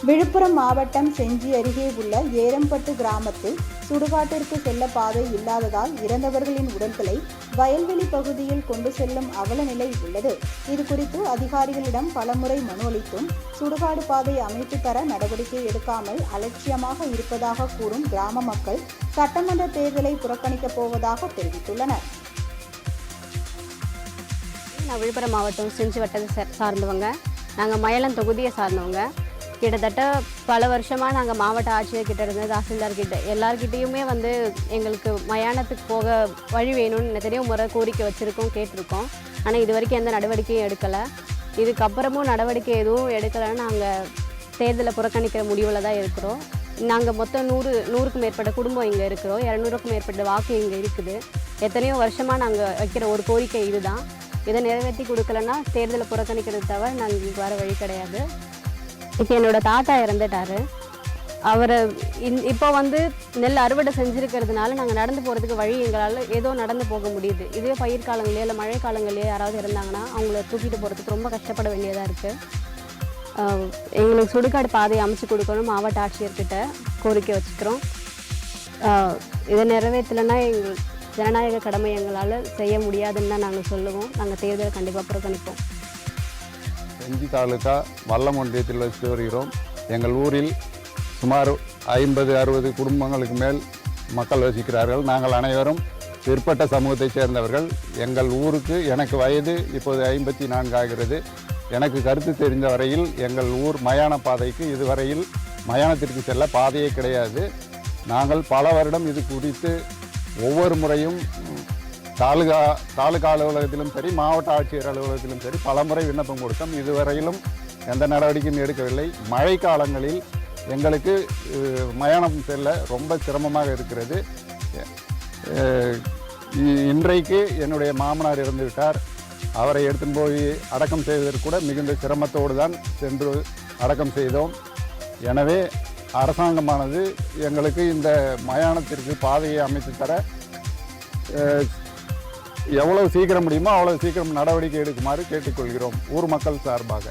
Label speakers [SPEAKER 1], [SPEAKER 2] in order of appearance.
[SPEAKER 1] விழுப்புரம் மாவட்டம் செஞ்சி அருகே உள்ள ஏரம்பட்டு கிராமத்தில் சுடுகாட்டிற்கு செல்ல பாதை இல்லாததால் இறந்தவர்களின் உடல்களை வயல்வெளி பகுதியில் கொண்டு செல்லும் அவல நிலை உள்ளது. இதுகுறித்து அதிகாரிகளிடம் பலமுறை மனு அளித்தும் சுடுகாடு பாதை அமைத்து தர நடவடிக்கை எடுக்காமல் அலட்சியமாக இருப்பதாக கூறும் கிராம மக்கள் சட்டமன்ற தேர்தலை புறக்கணிக்கப் போவதாக தெரிவித்துள்ளனர்.
[SPEAKER 2] நான் விழுப்புரம் மாவட்டம் செஞ்சி வட்டத்தை சார்ந்தவங்க. நாங்கள் மயிலம் தொகுதியை சார்ந்தவங்க. கிட்டத்தட்ட பல வருஷமாக நாங்கள் மாவட்ட ஆட்சியர்கிட்ட இருந்து தாசில்தார்கிட்ட எல்லார்கிட்டையுமே எங்களுக்கு மயானத்துக்கு போக வழி வேணும்னு நிறைய முறை கோரிக்கை வச்சுருக்கோம், கேட்டிருக்கோம். ஆனால் இது வரைக்கும் எந்த நடவடிக்கையும் எடுக்கலை. இதுக்கப்புறமும் நடவடிக்கை எதுவும் எடுக்கலைன்னு நாங்கள் தேர்தலை புறக்கணிக்கிற முடிவில் தான் இருக்கிறோம். நாங்கள் மொத்தம் 100க்கும் மேற்பட்ட குடும்பம் இங்கே இருக்கிறோம். 200க்கும் மேற்பட்ட வாக்கு இங்கே இருக்குது. எத்தனையோ வருஷமாக நாங்கள் வைக்கிற ஒரு கோரிக்கை இதுதான். இதை நிறைவேற்றி கொடுக்கலன்னா தேர்தலை புறக்கணிக்கிறது தவிர நாங்கள் இங்கே வர வழி கிடையாது. இப்போ என்னோடய தாத்தா இறந்துட்டார். அவர் இப்போ நெல் அறுவடை செஞ்சுருக்கிறதுனால நாங்கள் நடந்து போகிறதுக்கு வழி எங்களால் ஏதோ நடந்து போக முடியுது. இதுவே பயிர் காலங்களே இல்லை மழை காலங்களே யாராவது இருந்தாங்கன்னா அவங்கள தூக்கிட்டு போகிறதுக்கு ரொம்ப கஷ்டப்பட வேண்டியதாக இருக்குது. எங்களுக்கு சுடுகாடு பாதையை அமைச்சு கொடுக்கணும் மாவட்ட ஆட்சியர்கிட்ட கோரிக்கை வச்சுக்கிறோம். இதை நிறைவேற்றலைன்னா எங்கள் ஜனநாயக கடமை எங்களால் செய்ய முடியாதுன்னு தான் நாங்கள் சொல்லுவோம். நாங்கள் தேர்தலை கண்டிப்பாக புறக்கணிப்போம்.
[SPEAKER 3] செஞ்சி தாலுகா வல்லம் ஒன்றியத்தில் வசித்து வருகிறோம். எங்கள் ஊரில் சுமார் 50-60 குடும்பங்களுக்கு மேல் மக்கள் வசிக்கிறார்கள். நாங்கள் அனைவரும் பிற்பட்ட சமூகத்தைச் சேர்ந்தவர்கள். எங்கள் ஊருக்கு எனக்கு வயது இப்போது 54 ஆகிறது. எனக்கு கருத்து தெரிந்த வரையில் எங்கள் ஊர் மயான பாதைக்கு இதுவரையில் மயானத்திற்கு செல்ல பாதையே கிடையாது. நாங்கள் பல வருடம் இது குறித்து ஒவ்வொரு முறையும் தாலுகா அலுவலகத்திலும் சரி மாவட்ட ஆட்சியர் அலுவலகத்திலும் சரி பல முறை விண்ணப்பம் கொடுத்தோம். இதுவரையிலும் எந்த நடவடிக்கையும் எடுக்கவில்லை. மழை காலங்களில் எங்களுக்கு மயானம் செல்ல ரொம்ப சிரமமாக இருக்கிறது. இன்றைக்கு என்னுடைய மாமனார் இறந்து விட்டார். அவரை எடுத்துன்னு போய் அடக்கம் செய்வதற்கு கூட மிகுந்த சிரமத்தோடு தான் சென்று அடக்கம் செய்தோம். எனவே அரசாங்கமானது எங்களுக்கு இந்த மயானத்திற்கு பாதையை அமைத்து தர எவ்வளவு சீக்கிரம் முடியுமோ அவ்வளவு சீக்கிரம் நடவடிக்கை எடுக்குமாறு கேட்டுக்கொள்கிறோம் ஊர் மக்கள் சார்பாக.